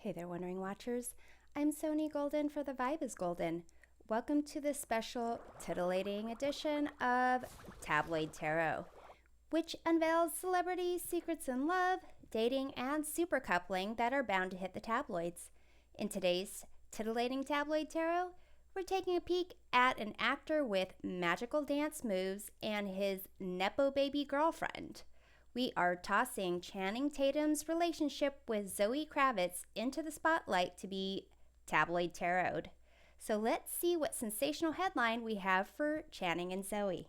Hey there, Wondering Watchers. I'm Sony Golden for The Vibe is Golden. Welcome to this special titillating edition of Tabloid Tarot, which unveils celebrity secrets in love, dating, and super coupling that are bound to hit the tabloids. In today's titillating Tabloid Tarot, we're taking a peek at an actor with magical dance moves and his Nepo baby girlfriend. We are tossing Channing Tatum's relationship with ZOE KRAVITZ into the spotlight to be tabloid tarot. So let's see what sensational headline we have for Channing and Zoe.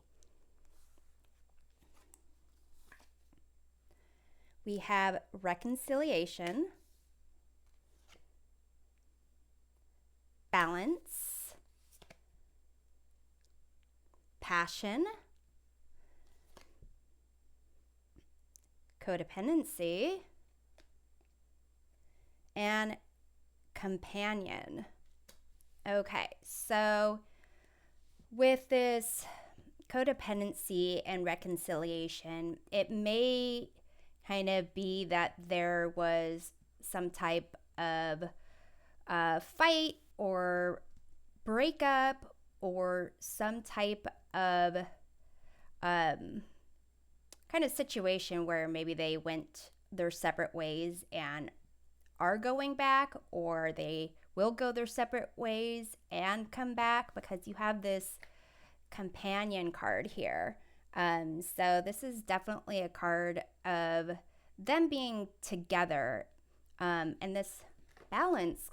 We have reconciliation, balance, passion, codependency, and companion. Okay, so with this codependency and reconciliation, it may kind of be that there was some type of fight or breakup or some type of kind of situation where maybe they went their separate ways and are going back, or they will go their separate ways and come back, because you have this companion card here. So this is definitely a card of them being together. And this balance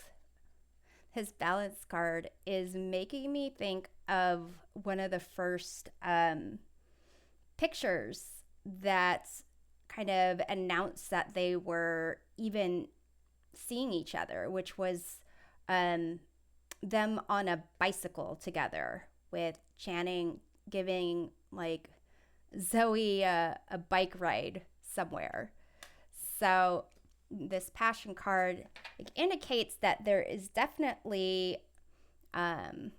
card is making me think of one of the first pictures that kind of announced that they were even seeing each other, which was them on a bicycle together, with Channing giving like Zoe a bike ride somewhere. So this passion card indicates that there is definitely kind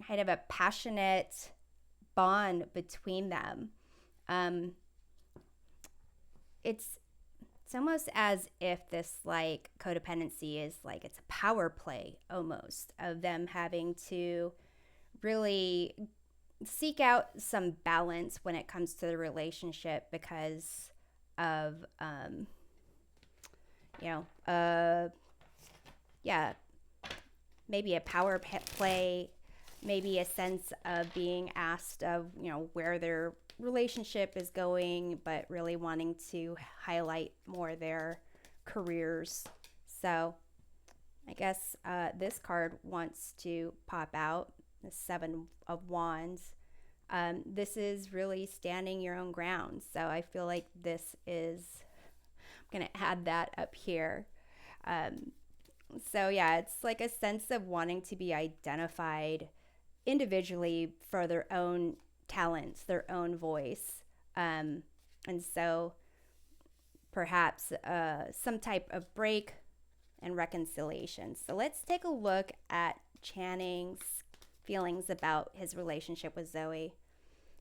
of a passionate bond between them. It's almost as if this like codependency is like it's a power play almost, of them having to really seek out some balance when it comes to the relationship because of maybe a power play, maybe a sense of being asked of where their relationship is going, but really wanting to highlight more their careers. So I guess this card wants to pop out, the Seven of Wands. This is really standing your own ground. So I feel like this is, I'm going to add that up here. So yeah, it's like a sense of wanting to be identified individually for their own talents, their own voice. And so perhaps some type of break and reconciliation. So let's take a look at Channing's feelings about his relationship with Zoe.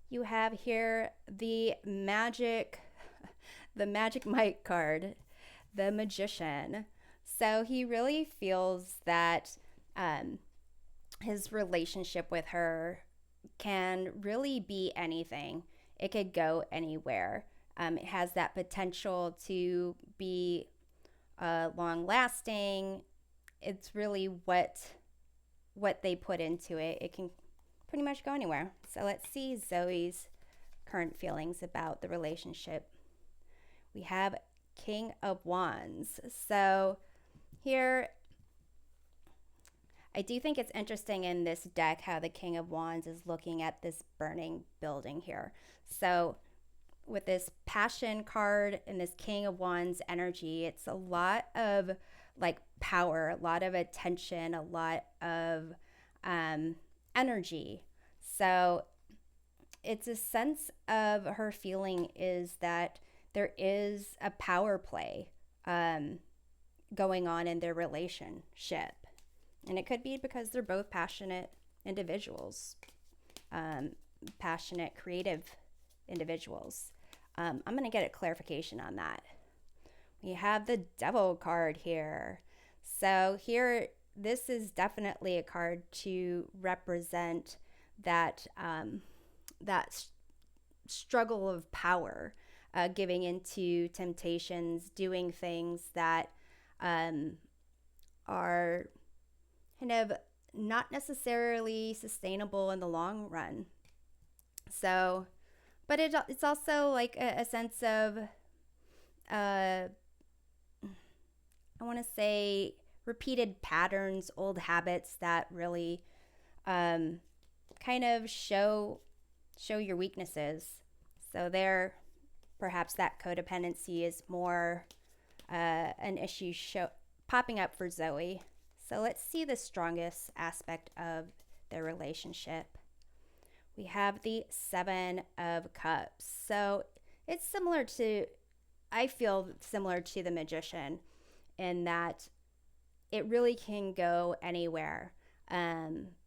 You have here the magic Mike card, the Magician. So he really feels that his relationship with her can really be anything. It could go anywhere. It has that potential to be long lasting. It's really what they put into it. It can pretty much go anywhere. So let's see Zoe's current feelings about the relationship. We have King of Wands. So here, I do think it's interesting in this deck how the King of Wands is looking at this burning building here. So with this passion card and this King of Wands energy, it's a lot of like power, a lot of attention, a lot of energy. So it's a sense of her feeling is that there is a power play going on in their relationship. And it could be because they're both passionate individuals, passionate, creative individuals. I'm going to get a clarification on that. We have the Devil card here. So here, this is definitely a card to represent that that struggle of power, giving into temptations, doing things that are kind of not necessarily sustainable in the long run. So, but it's also like a sense of, I want to say, repeated patterns, old habits that really kind of show your weaknesses. So there, perhaps that codependency is more an issue popping up for Zoe. So let's see the strongest aspect of their relationship. We have the Seven of Cups. So it's similar to, I feel similar to the Magician in that it really can go anywhere.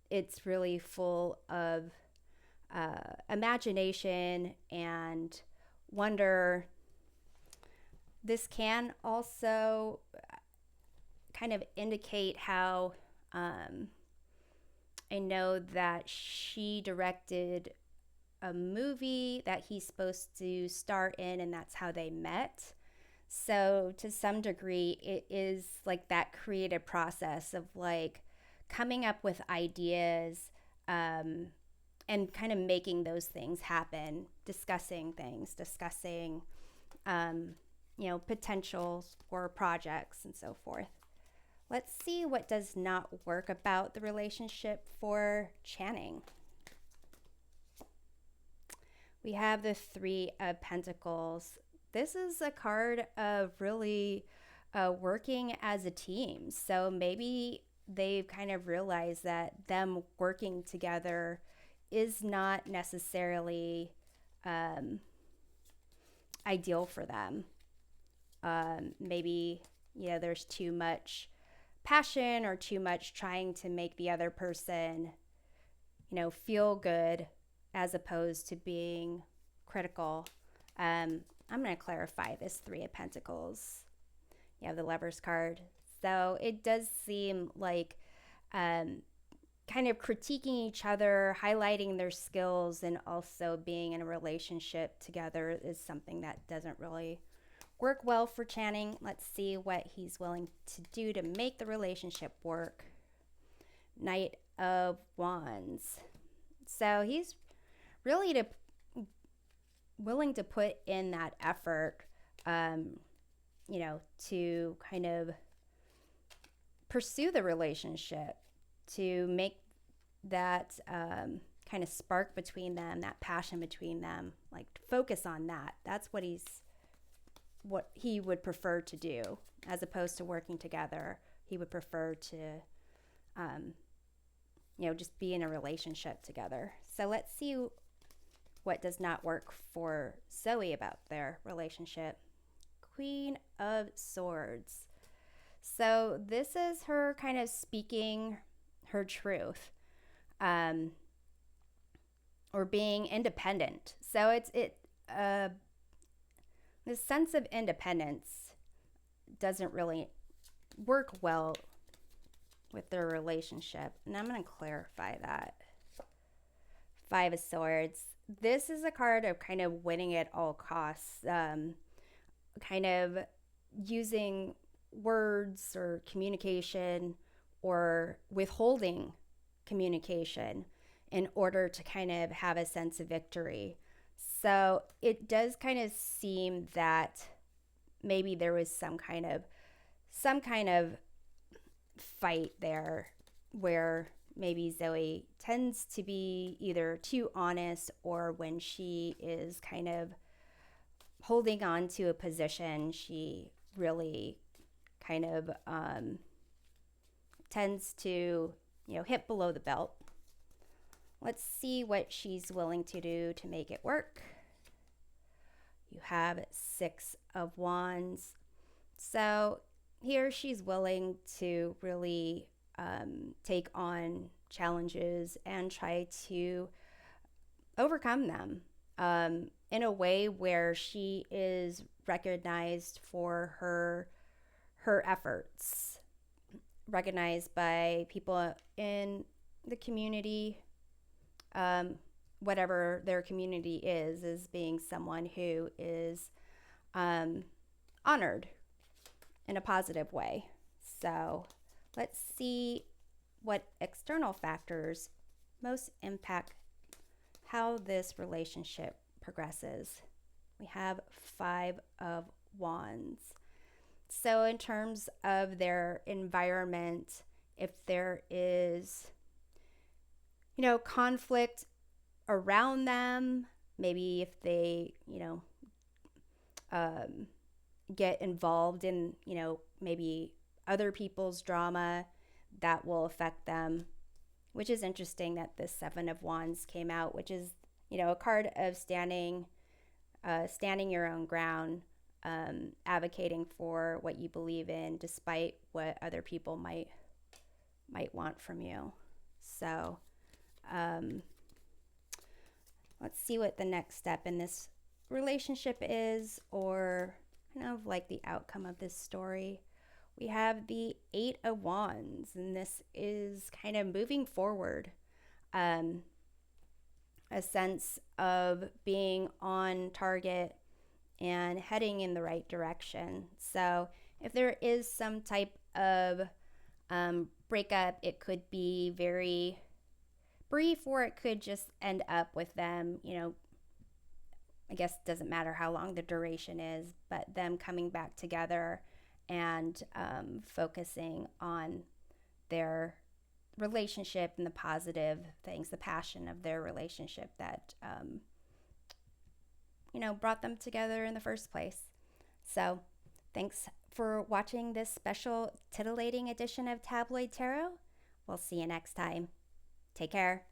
It's really full of imagination and wonder. This can also kind of indicate how I know that she directed a movie that he's supposed to star in, and that's how they met. So to some degree, it is like that creative process of like coming up with ideas and kind of making those things happen, discussing things, discussing, potentials for projects and so forth. Let's see what does not work about the relationship for Channing. We have the Three of Pentacles. This is a card of really working as a team. So maybe they've kind of realized that them working together is not necessarily ideal for them. Maybe, there's too much passion or too much trying to make the other person, feel good as opposed to being critical. I'm going to clarify this Three of Pentacles. You have the Lovers card. So it does seem like kind of critiquing each other, highlighting their skills, and also being in a relationship together is something that doesn't really work well for Channing. Let's see what he's willing to do to make the relationship work. Knight of Wands. So he's really willing to put in that effort, to kind of pursue the relationship, to make that kind of spark between them, that passion between them, like focus on that. That's what he would prefer to do, as opposed to working together. He would prefer to, just be in a relationship together. So let's see what does not work for Zoe about their relationship. Queen of Swords. So this is her kind of speaking her truth, or being independent. So this sense of independence doesn't really work well with their relationship. And I'm going to clarify that. Five of Swords. This is a card of kind of winning at all costs, kind of using words or communication or withholding communication in order to kind of have a sense of victory. So it does kind of seem that maybe there was some kind of fight there where maybe Zoe tends to be either too honest, or when she is kind of holding on to a position, she really kind of tends to, hit below the belt. Let's see what she's willing to do to make it work. You have Six of Wands. So here she's willing to really take on challenges and try to overcome them in a way where she is recognized for her efforts, recognized by people in the community, whatever their community is being someone who is honored in a positive way. So let's see what external factors most impact how this relationship progresses. We have 5 of Wands. So in terms of their environment, if there is, conflict around them, maybe if they, get involved in, maybe other people's drama, that will affect them, which is interesting that the 7 of Wands came out, which is, a card of standing your own ground, advocating for what you believe in despite what other people might want from you. So let's see what the next step in this relationship is, or kind of like the outcome of this story. We have the 8 of Wands, and this is kind of moving forward, a sense of being on target and heading in the right direction. So if there is some type of breakup, it could be very brief, or it could just end up with them, I guess it doesn't matter how long the duration is, but them coming back together and focusing on their relationship and the positive things, the passion of their relationship that brought them together in the first place. So thanks for watching this special titillating edition of Tabloid Tarot. We'll see you next time. Take care.